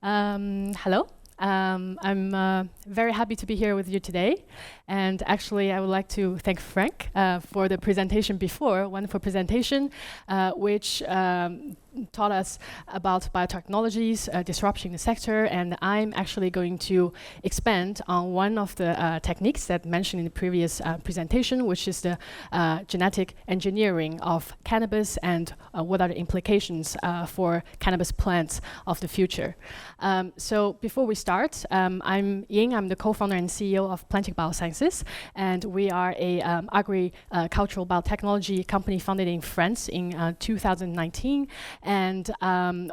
Hello. I'm very happy to be here with you today. And actually, I would like to thank Frank for the presentation before, wonderful presentation, which taught us about biotechnologies disrupting the sector. And I'm actually going to expand on one of the techniques that mentioned in the previous presentation, which is the genetic engineering of cannabis and what are the implications for cannabis plants of the future. So before we start, I'm Ying. I'm the co-founder and CEO of Plantik Biosciences, and we are a agricultural biotechnology company founded in France in 2019. And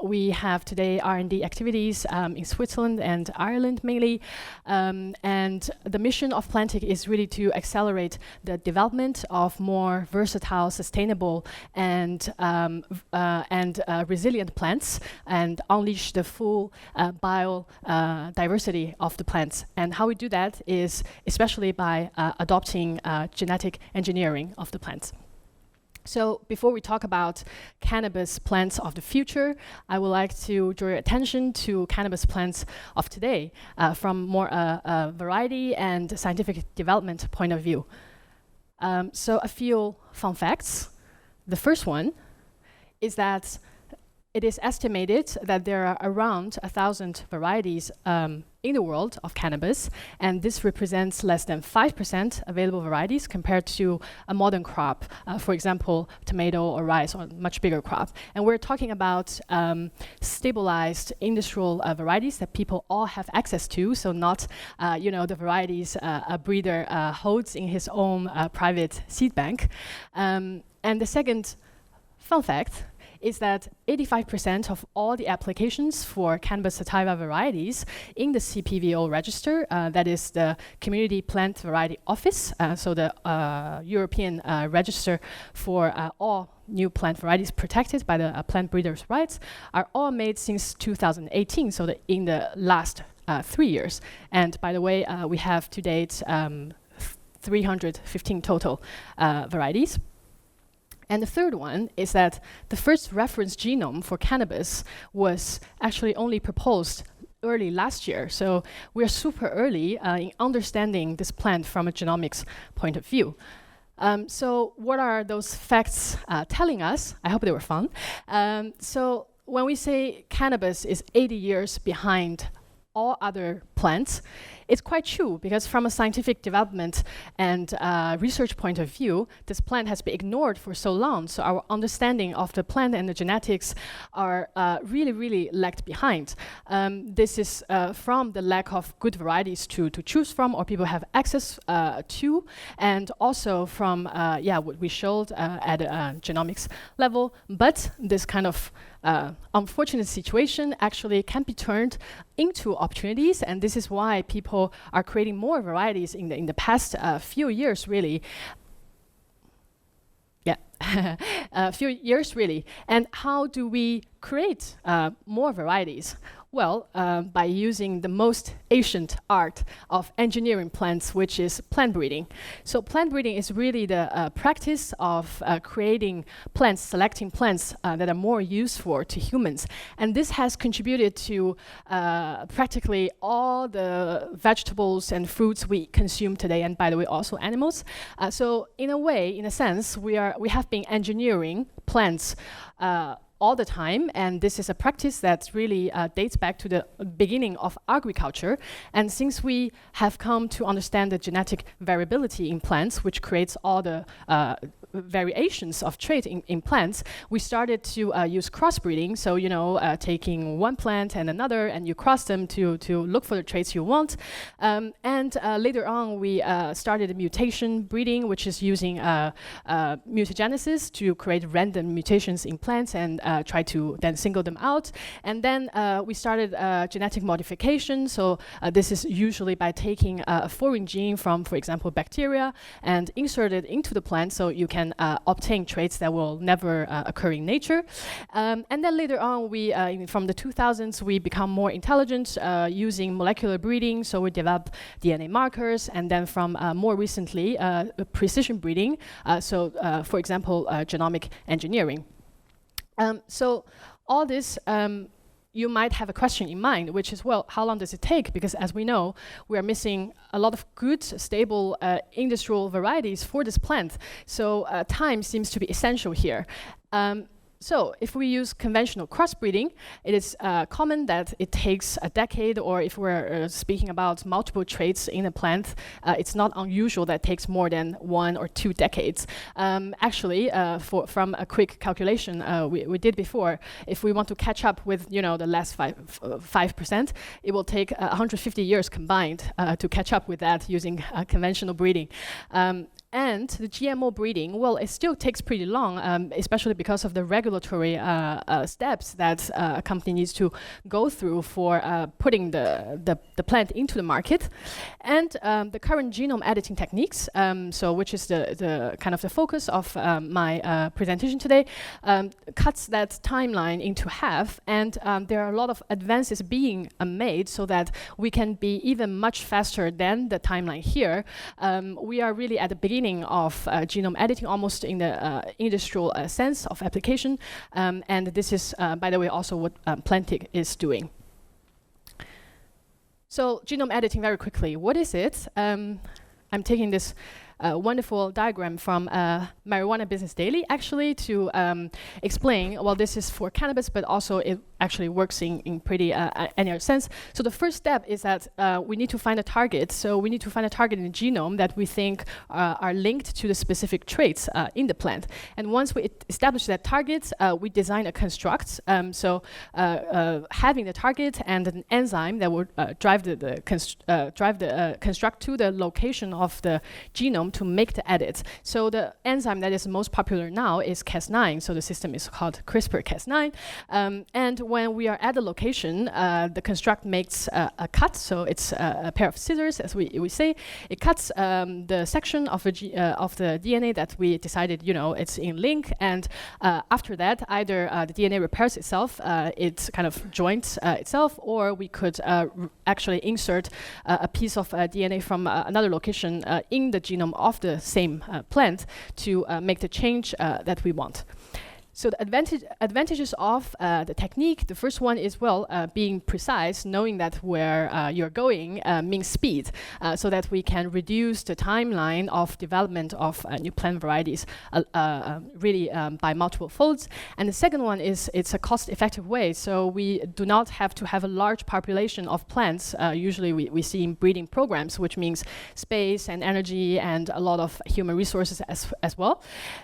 we have today R&D activities in Switzerland and Ireland mainly. And the mission of Plantik is really to accelerate the development of more versatile, sustainable, and resilient plants, and unleash the full biodiversity of the plants. And how we do that is especially by adopting genetic engineering of the plants. So before we talk about cannabis plants of the future, I would like to draw your attention to cannabis plants of today from more a variety and scientific development point of view. So a few fun facts. The first one is that it is estimated that there are around 1,000 varieties in the world of cannabis, and this represents less than 5% available varieties compared to a modern crop, for example, tomato or rice, or a much bigger crop. And we're talking about stabilized industrial varieties that people all have access to, so not the varieties a breeder holds in his own private seed bank. And the second fun fact is that 85% of all the applications for cannabis sativa varieties in the CPVO register, that is the Community Plant Variety Office, so the European register for all new plant varieties protected by the plant breeders' rights, are all made since 2018, so in the last 3 years. And by the way, we have to date 315 total varieties. And the third one is that the first reference genome for cannabis was actually only proposed early last year. So we're super early in understanding this plant from a genomics point of view. So what are those facts telling us? I hope they were fun. So when we say cannabis is 80 years behind all other plants, it's quite true, because from a scientific development and research point of view, this plant has been ignored for so long. So our understanding of the plant and the genetics are really, really lagged behind. This is from the lack of good varieties to choose from, or people have access to, and also from what we showed at a genomics level. But this kind of unfortunate situation actually can be turned into opportunities, and this is why people are creating more varieties in the past few years, really. Yeah, a few years, really. And how do we create more varieties? Well, by using the most ancient art of engineering plants, which is plant breeding. So plant breeding is really the practice of creating plants, selecting plants that are more useful to humans. And this has contributed to practically all the vegetables and fruits we consume today, and by the way, also animals. So in a way, in a sense, we have been engineering plants all the time, and this is a practice that really dates back to the beginning of agriculture. And since we have come to understand the genetic variability in plants, which creates all the variations of trait in plants, we started to use crossbreeding. So, taking one plant and another, and you cross them to look for the traits you want. And later on, we started mutation breeding, which is using mutagenesis to create random mutations in plants and try to then single them out. And then we started genetic modification. So this is usually by taking a foreign gene from, for example, bacteria, and insert it into the plant so you can obtain traits that will never occur in nature. And then later on, from the 2000s, we become more intelligent using molecular breeding. So we develop DNA markers, and then from more recently, precision breeding. For example, genomic engineering. So all this you might have a question in mind, which is, well, how long does it take? Because as we know, we are missing a lot of good, stable industrial varieties for this plant. So time seems to be essential here. So if we use conventional crossbreeding, it is common that it takes a decade, or if we're speaking about multiple traits in a plant, it's not unusual that it takes more than 1 or 2 decades. Actually, from a quick calculation we did before, if we want to catch up with the last 5%, it will take 150 years combined to catch up with that using conventional breeding. And the GMO breeding, well, it still takes pretty long, especially because of the regulatory steps that a company needs to go through for putting the plant into the market. And the current genome editing techniques, which is the kind of the focus of my presentation today, cuts that timeline into half. And there are a lot of advances being made so that we can be even much faster than the timeline here. We are really at the beginning of genome editing, almost in the industrial sense of application. And this is, by the way, also what Plantik is doing. So genome editing very quickly. What is it? I'm taking this wonderful diagram from Marijuana Business Daily, actually, to explain, well, this is for cannabis, but also it actually works in pretty any other sense. So the first step is that we need to find a target. So we need to find a target in the genome that we think are linked to the specific traits in the plant. And once we establish that target, we design a construct. Having the target and an enzyme that will drive the construct to the location of the genome to make the edit. So the enzyme that is most popular now is Cas9. So the system is called CRISPR-Cas9. And when we are at the location, the construct makes a cut. So it's a pair of scissors, as we say. It cuts the section of the DNA that we decided, it's in link. And after that, either the DNA repairs itself, it kind of joins itself, or we could actually insert a piece of DNA from another location in the genome of the same plant to make the change that we want. So the advantages of the technique, the first one is, well, being precise, knowing that where you're going means speed, so that we can reduce the timeline of development of new plant varieties really by multiple folds. And the second one is it's a cost-effective way, so we do not have to have a large population of plants. Usually we see in breeding programs, which means space and energy and a lot of human resources as well.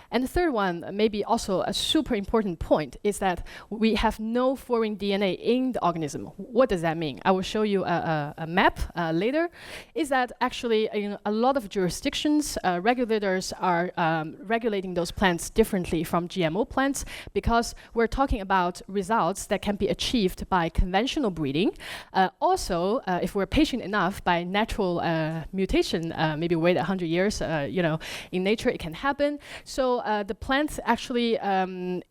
And the third one, maybe also a super important point, is that we have no foreign DNA in the organism. What does that mean? I will show you a map later. Is that actually in a lot of jurisdictions, regulators are regulating those plants differently from GMO plants, because we're talking about results that can be achieved by conventional breeding. Also, if we're patient enough, by natural mutation, maybe wait 100 years, in nature it can happen. So the plant actually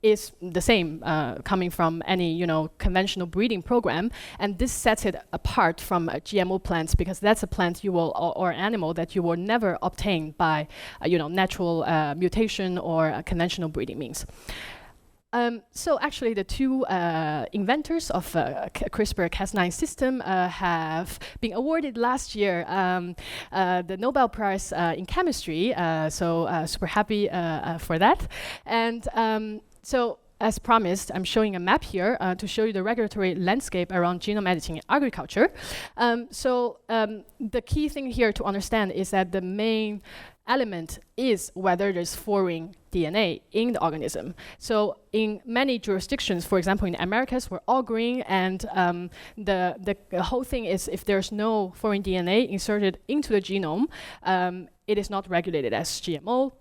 is the same coming from any conventional breeding program, and this sets it apart from GMO plants, because that's a plant you will or animal that you will never obtain by natural mutation or conventional breeding means. So actually the two inventors of CRISPR-Cas9 system have been awarded last year the Nobel Prize in Chemistry, so super happy for that. And so as promised, I'm showing a map here to show you the regulatory landscape around genome editing in agriculture. The key thing here to understand is that the main element is whether there's foreign DNA in the organism. So in many jurisdictions, for example, in the Americas, we're all green, and the whole thing is if there's no foreign DNA inserted into the genome, it is not regulated as GMO.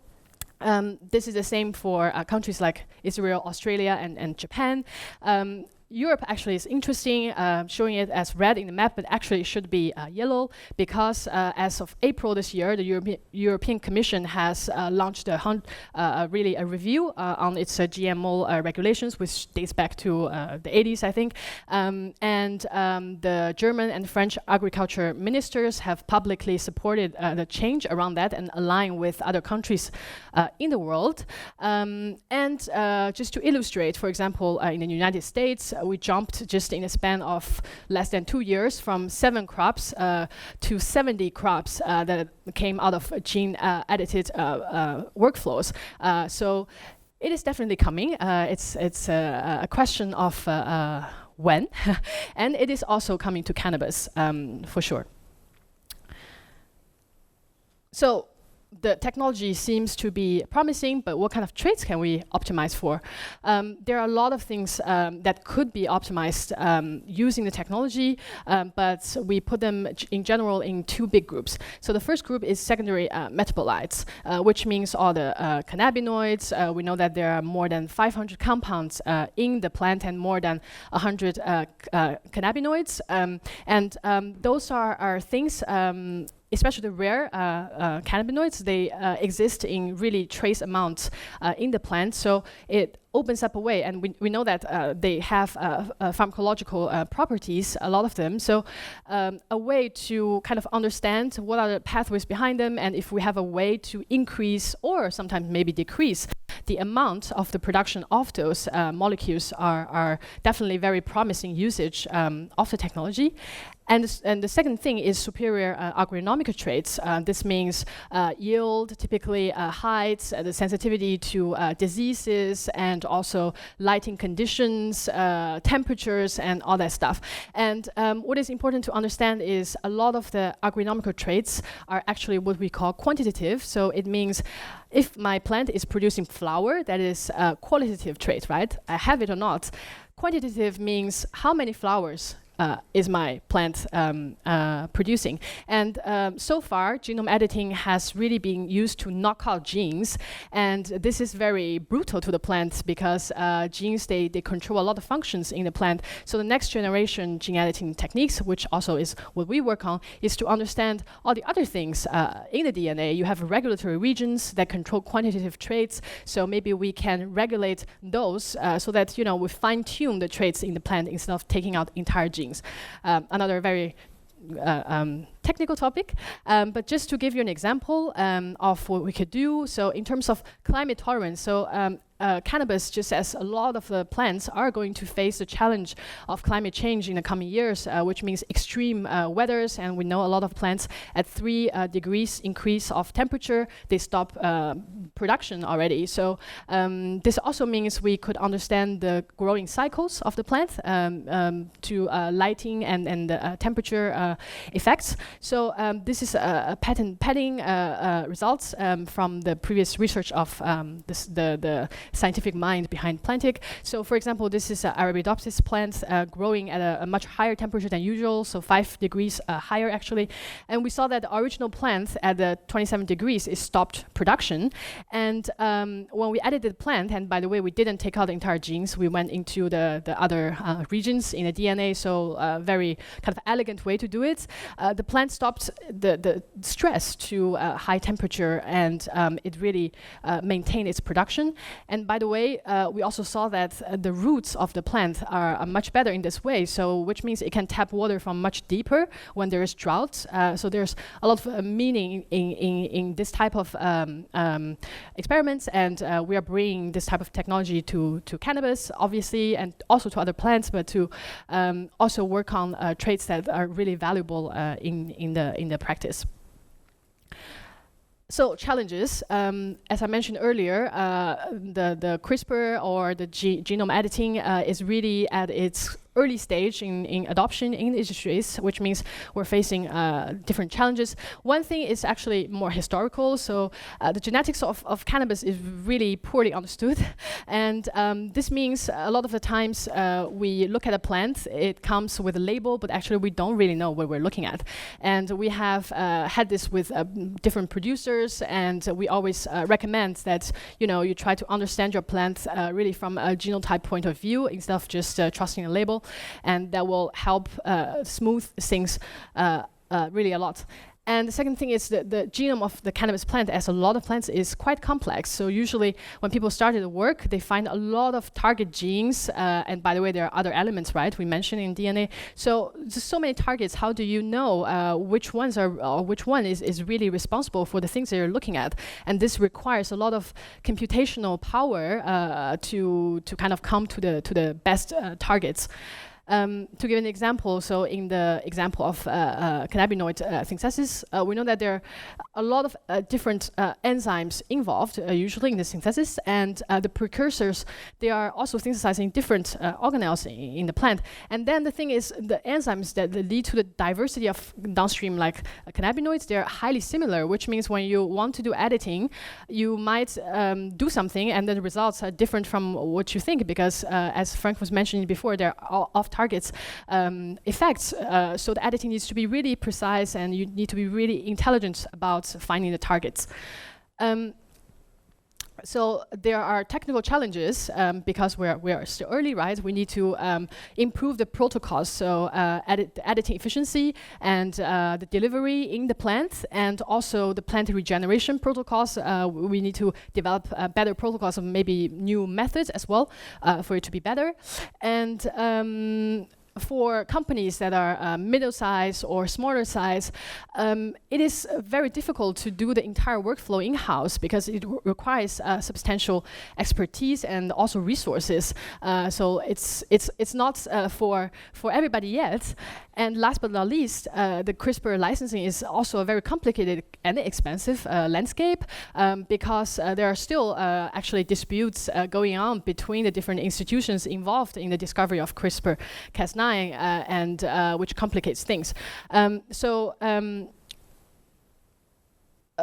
This is the same for countries like Israel, Australia, and Japan. Europe actually is interesting, showing it as red in the map, but actually it should be yellow, because as of April this year, the European Commission has launched really a review on its GMO regulations, which dates back to the 80s, I think. The German and French agriculture ministers have publicly supported the change around that and align with other countries in the world. Just to illustrate, for example, in the United States, we jumped just in a span of less than 2 years from 7 crops to 70 crops that came out of gene-edited workflows. So it is definitely coming. It's a question of when, and it is also coming to cannabis for sure. So the technology seems to be promising, but what kind of traits can we optimize for? There are a lot of things that could be optimized using the technology, but we put them in general in 2 big groups. So the first group is secondary metabolites, which means all the cannabinoids. We know that there are more than 500 compounds in the plant and more than 100 cannabinoids. Those are things especially the rare cannabinoids, they exist in really trace amounts in the plant. So it opens up a way, and we know that they have pharmacological properties, a lot of them. So a way to kind of understand what are the pathways behind them, and if we have a way to increase or sometimes maybe decrease the amount of the production of those molecules are definitely very promising usage of the technology. And the second thing is superior agronomic traits. This means yield, typically height, the sensitivity to diseases, and also lighting conditions, temperatures, and all that stuff. And what is important to understand is a lot of the agronomical traits are actually what we call quantitative. So it means if my plant is producing flower, that is a qualitative trait, right? I have it or not. Quantitative means how many flowers is my plant producing. And so far, genome editing has really been used to knock out genes. And this is very brutal to the plant because genes, they control a lot of functions in the plant. So the next generation gene editing techniques, which also is what we work on, is to understand all the other things in the DNA. You have regulatory regions that control quantitative traits. So maybe we can regulate those so that, you know, we fine-tune the traits in the plant instead of taking out entire genes. Another very technical topic, but just to give you an example of what we could do. So in terms of climate tolerance, so cannabis, just as a lot of the plants are going to face the challenge of climate change in the coming years, which means extreme weathers, and we know a lot of plants at 3 degrees increase of temperature, they stop production already. So this also means we could understand the growing cycles of the plant to lighting and temperature effects. So this is a padding results from the previous research of the scientific mind behind Plantik. So for example, this is an Arabidopsis plant growing at a much higher temperature than usual, so 5 degrees higher actually. And we saw that the original plant at the 27 degrees is stopped production. And when we edited the plant, and by the way, we didn't take out the entire genes, we went into the other regions in the DNA, so a very kind of elegant way to do it. The plant stopped the stress to high temperature, and it really maintained its production. And by the way, we also saw that the roots of the plant are much better in this way, so which means it can tap water from much deeper when there is drought. So there's a lot of meaning in this type of experiments, and we are bringing this type of technology to cannabis, obviously, and also to other plants, but to also work on traits that are really valuable in the practice. So challenges, as I mentioned earlier, the CRISPR or the genome editing is really at its early stage in adoption in industries, which means we're facing different challenges. One thing is actually more historical. So the genetics of cannabis is really poorly understood. And this means a lot of the times we look at a plant, it comes with a label, but actually we don't really know what we're looking at. And we have had this with different producers, and we always recommend that you try to understand your plant really from a genotype point of view instead of just trusting a label. And that will help smooth things really a lot. And the second thing is that the genome of the cannabis plant, as a lot of plants, is quite complex. So usually when people started the work, they find a lot of target genes. And by the way, there are other elements, right? We mentioned in DNA. So there's so many targets. How do you know which ones are, or which one is really responsible for the things that you're looking at? And this requires a lot of computational power to kind of come to the best targets. To give an example, so in the example of cannabinoid synthesis, we know that there are a lot of different enzymes involved, usually in the synthesis, and the precursors, they are also synthesizing different organelles in the plant. And then the thing is, the enzymes that lead to the diversity of downstream, like cannabinoids, they're highly similar, which means when you want to do editing, you might do something, and the results are different from what you think, because as Frank was mentioning before, they're all off targets effects. So the editing needs to be really precise, and you need to be really intelligent about finding the targets. So there are technical challenges because we are still early, right? We need to improve the protocols, so editing efficiency and the delivery in the plant, and also the plant regeneration protocols. We need to develop better protocols, and maybe new methods as well for it to be better. And for companies that are middle size or smaller size, it is very difficult to do the entire workflow in-house because it requires substantial expertise and also resources. So it's not for everybody yet. And last but not least, the CRISPR licensing is also a very complicated and expensive landscape because there are still actually disputes going on between the different institutions involved in the discovery of CRISPR-Cas9, and which complicates things.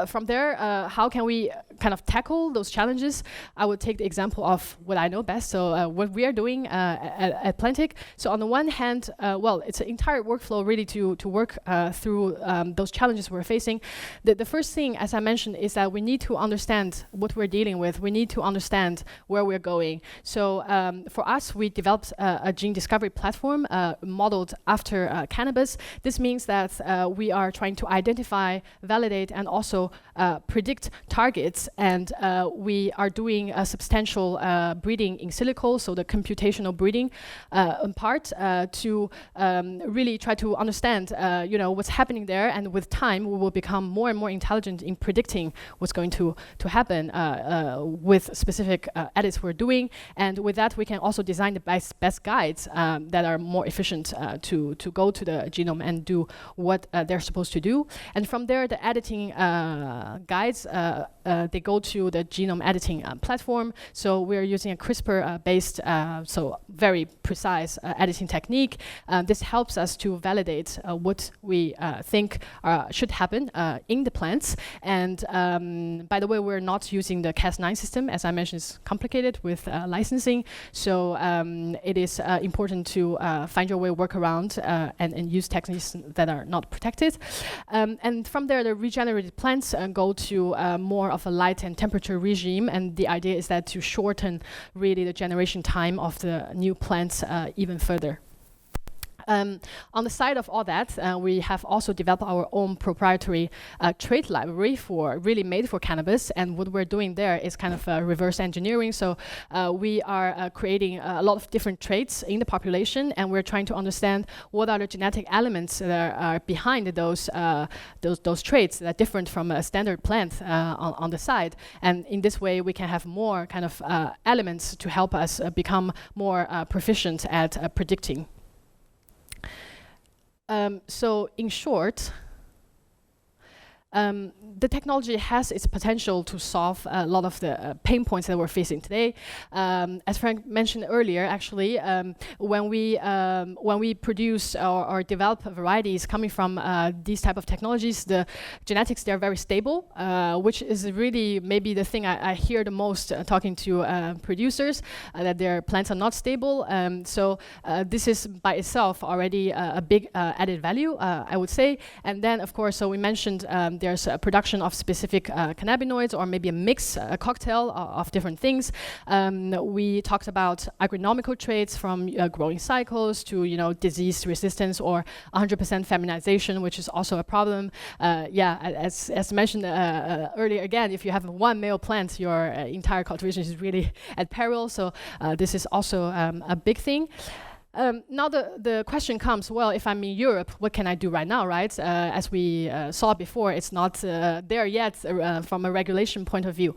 From there, how can we kind of tackle those challenges? I would take the example of what I know best, so what we are doing at Plantik. So on the one hand, well, it's an entire workflow really to work through those challenges we're facing. The first thing, as I mentioned, is that we need to understand what we're dealing with. We need to understand where we're going. So for us, we developed a gene discovery platform modeled after cannabis. This means that we are trying to identify, validate, and also predict targets, and we are doing a substantial breeding in silico, so the computational breeding part to really try to understand what's happening there, and with time we will become more and more intelligent in predicting what's going to happen with specific edits we're doing, and with that we can also design the best guides that are more efficient to go to the genome and do what they're supposed to do. And from there, the editing guides, they go to the genome editing platform. So we're using a CRISPR-based, so very precise editing technique. This helps us to validate what we think should happen in the plants. And by the way, we're not using the Cas9 system. As I mentioned, it's complicated with licensing. So it is important to find your way workaround and use techniques that are not protected. And from there, the regenerated plants go to more of a light and temperature regime, and the idea is that to shorten really the generation time of the new plants even further. On the side of all that, we have also developed our own proprietary trait library really made for cannabis, and what we're doing there is kind of reverse engineering. So we are creating a lot of different traits in the population, and we're trying to understand what are the genetic elements that are behind those traits that are different from a standard plant on the side. And in this way, we can have more kind of elements to help us become more proficient at predicting. So in short, the technology has its potential to solve a lot of the pain points that we're facing today. As Frank mentioned earlier, actually, when we produce or develop varieties coming from these type of technologies, the genetics, they're very stable, which is really maybe the thing I hear the most talking to producers, that their plants are not stable. So this is by itself already a big added value, I would say. And then, of course, so we mentioned there's a production of specific cannabinoids, or maybe a mix, a cocktail of different things. We talked about agronomical traits, from growing cycles to disease resistance or 100% feminization, which is also a problem. As mentioned earlier, again, if you have one male plant, your entire cultivation is really at peril. So this is also a big thing. Now the question comes, well, if I'm in Europe, what can I do right now, right? As we saw before, it's not there yet from a regulation point of view.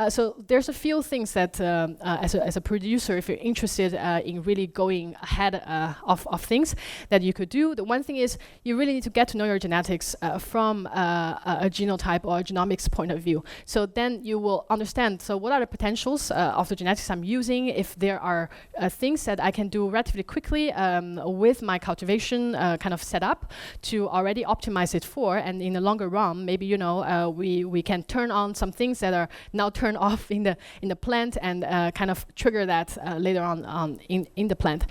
So there's a few things that, as a producer, if you're interested in really going ahead of things that you could do, the one thing is you really need to get to know your genetics from a genotype or a genomics point of view. So then you will understand, so what are the potentials of the genetics I'm using, if there are things that I can do relatively quickly with my cultivation kind of set up to already optimize it for, and in the longer run, maybe we can turn on some things that are now turned off in the plant, and kind of trigger that later on in the plant.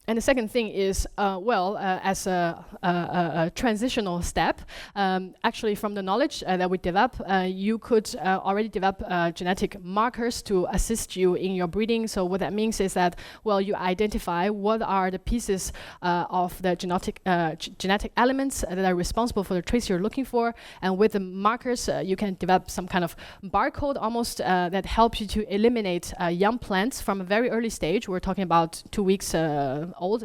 And the second thing is, as a transitional step, actually from the knowledge that we develop, you could already develop genetic markers to assist you in your breeding. So what that means is that, well, you identify what are the pieces of the genetic elements that are responsible for the traits you're looking for. And with the markers, you can develop some kind of barcode almost that helps you to eliminate young plants from a very early stage. We're talking about 2 weeks old,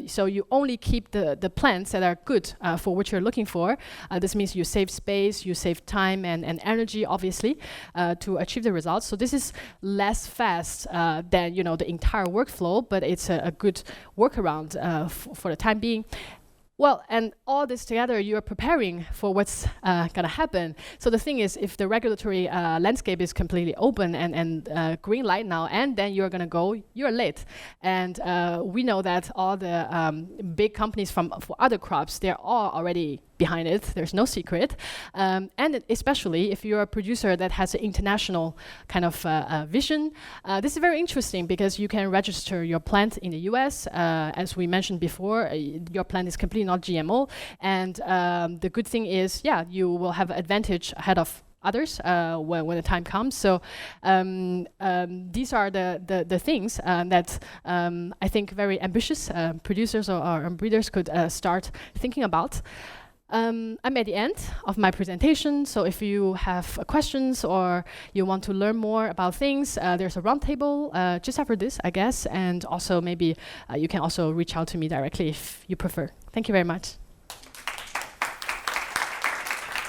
so you only keep the plants that are good for what you're looking for. This means you save space, you save time and energy, obviously, to achieve the results. So this is less fast than the entire workflow, but it's a good workaround for the time being. Well, and all this together, you're preparing for what's going to happen. So the thing is, if the regulatory landscape is completely open and green light now, and then you're going to go, you're late. And we know that all the big companies for other crops, they're all already behind it. There's no secret. And especially if you're a producer that has an international kind of vision, this is very interesting because you can register your plant in the US. As we mentioned before, your plant is completely not GMO. And the good thing is, you will have an advantage ahead of others when the time comes. So these are the things that I think very ambitious producers or breeders could start thinking about. I'm at the end of my presentation, so if you have questions or you want to learn more about things, there's a roundtable just after this, I guess, and also maybe you can also reach out to me directly if you prefer. Thank you very much.